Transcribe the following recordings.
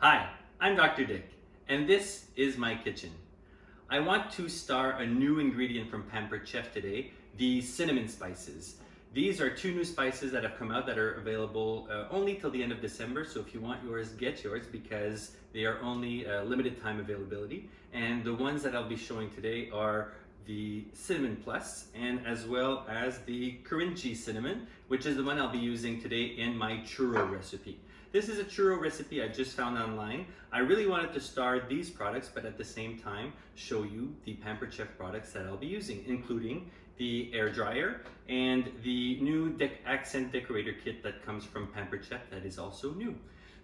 Hi, I'm Dr. Dick, and this is my kitchen. I want to star a new ingredient from Pampered Chef today, the cinnamon spices. These are two new spices that have come out that are available only till the end of December, so if you want yours, get yours because they are only limited time availability. And the ones that I'll be showing today are the Cinnamon Plus and as well as the Korintje cinnamon, which is the one I'll be using today in my churro recipe. This is a churro recipe I just found online. I really wanted to star these products, but at the same time show you the Pampered Chef products that I'll be using, including the air dryer and the new accent decorator kit that comes from Pampered Chef that is also new.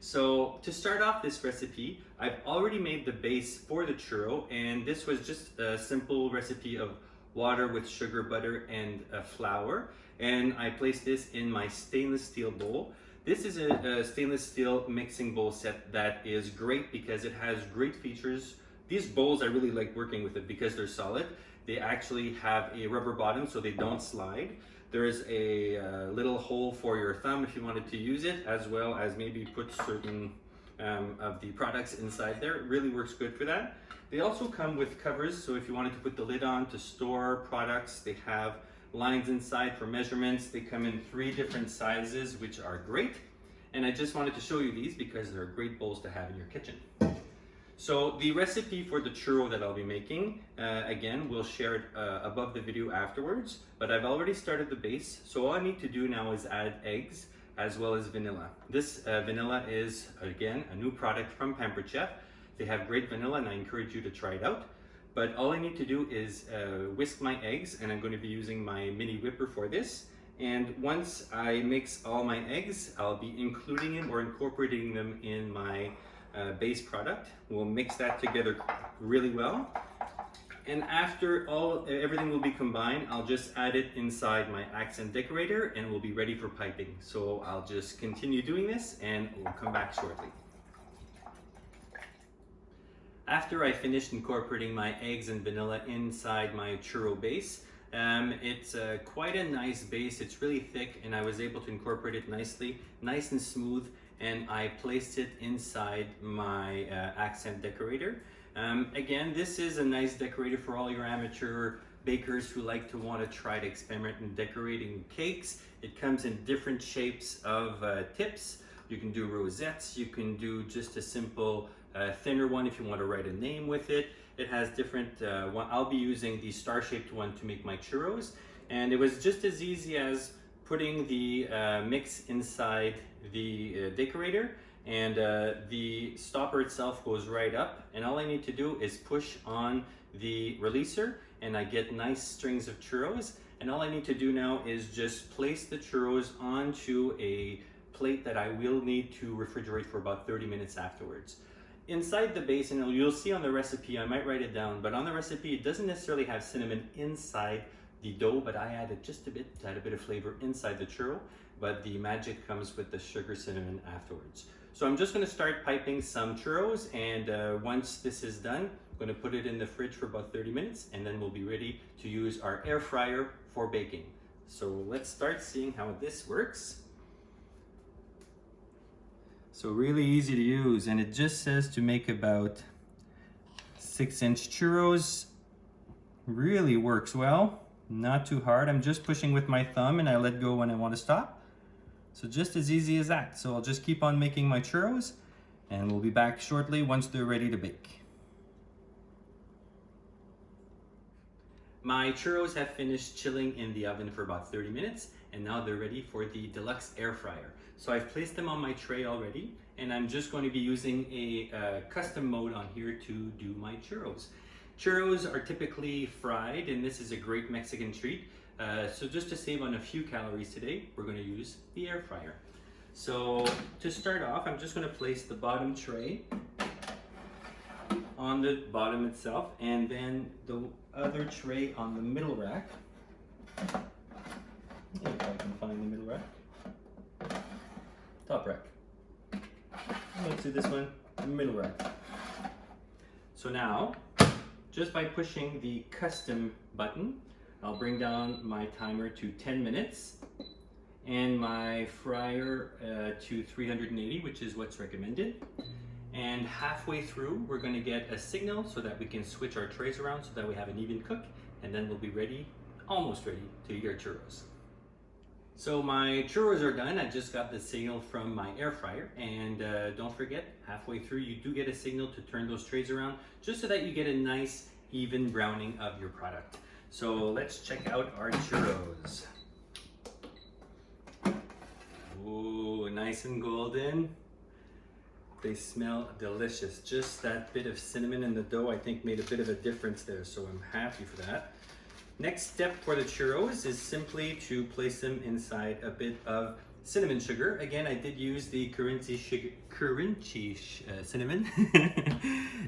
So to start off this recipe, I've already made the base for the churro, and this was just a simple recipe of water with sugar, butter, and flour. And I placed this in my stainless steel bowl. This is a stainless steel mixing bowl set that is great because it has great features. These bowls, I really like working with it because they're solid. They actually have a rubber bottom so they don't slide. There's a little hole for your thumb if you wanted to use it, as well as maybe put certain of the products inside there. It really works good for that. They also come with covers, so if you wanted to put the lid on to store products, they have lines inside for measurements. They come in 3 different sizes, which are great. And I just wanted to show you these because they're great bowls to have in your kitchen. So the recipe for the churro that I'll be making, again, we'll share it above the video afterwards, but I've already started the base. So all I need to do now is add eggs as well as vanilla. This vanilla is, again, a new product from Pampered Chef. They have great vanilla and I encourage you to try it out. But all I need to do is whisk my eggs, and I'm going to be using my mini whipper for this. And once I mix all my eggs, I'll be including them or incorporating them in my base product. We'll mix that together really well. And after everything will be combined, I'll just add it inside my accent decorator and we'll be ready for piping. So I'll just continue doing this and we'll come back shortly. After I finished incorporating my eggs and vanilla inside my churro base, it's quite a nice base. It's really thick and I was able to incorporate it nicely, nice and smooth, and I placed it inside my accent decorator. Again, this is a nice decorator for all your amateur bakers who like to want to try to experiment in decorating cakes. It comes in different shapes of tips. You can do rosettes, you can do just a simple thinner one if you want to write a name with it. It has different, I'll be using the star-shaped one to make my churros. And it was just as easy as putting the mix inside the decorator, and the stopper itself goes right up. And all I need to do is push on the releaser and I get nice strings of churros. And all I need to do now is just place the churros onto a plate that I will need to refrigerate for about 30 minutes afterwards. Inside the base, and you'll see on the recipe, I might write it down, but on the recipe it doesn't necessarily have cinnamon inside the dough, but I added just a bit to add a bit of flavor inside the churro, but the magic comes with the sugar cinnamon afterwards. So I'm just going to start piping some churros, and once this is done, I'm going to put it in the fridge for about 30 minutes, and then we'll be ready to use our air fryer for baking. So let's start seeing how this works. So really easy to use, and it just says to make about 6-inch churros. Really works well, not too hard. I'm just pushing with my thumb and I let go when I want to stop. So just as easy as that. So I'll just keep on making my churros and we'll be back shortly once they're ready to bake. My churros have finished chilling in the oven for about 30 minutes and now they're ready for the Deluxe air fryer. So I've placed them on my tray already and I'm just going to be using a custom mode on here to do my churros. Churros are typically fried and this is a great Mexican treat. So just to save on a few calories today, we're going to use the air fryer. So to start off, I'm just going to place the bottom tray on the bottom itself and then the other tray on the middle rack. If I can find the middle rack. Top rack. Let's do this one, middle rack. So now, just by pushing the custom button, I'll bring down my timer to 10 minutes and my fryer to 380, which is what's recommended. And halfway through, we're gonna get a signal so that we can switch our trays around so that we have an even cook, and then we'll be ready, almost ready, to eat our churros. So my churros are done. I just got the signal from my air fryer, and don't forget, halfway through you do get a signal to turn those trays around just so that you get a nice even browning of your product. So let's check out our churros. Ooh, nice and golden. They smell delicious. Just that bit of cinnamon in the dough I think made a bit of a difference there, so I'm happy for that. Next step for the churros is simply to place them inside a bit of cinnamon sugar. Again, I did use the Korintje cinnamon.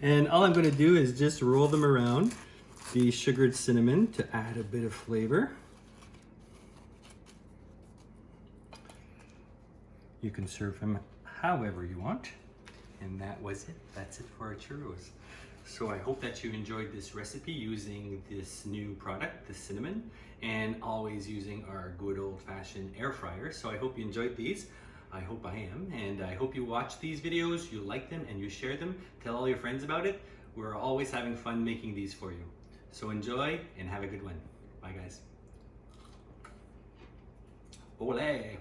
And all I'm going to do is just roll them around the sugared cinnamon to add a bit of flavor. You can serve them however you want. And that was it. That's it for our churros. So I hope that you enjoyed this recipe using this new product, the cinnamon, and always using our good old-fashioned air fryer. So I hope you enjoyed these. I hope I am, and I hope you watch these videos, you like them, and you share them. Tell all your friends about it. We're always having fun making these for you. So enjoy and have a good one. Bye guys. Olé!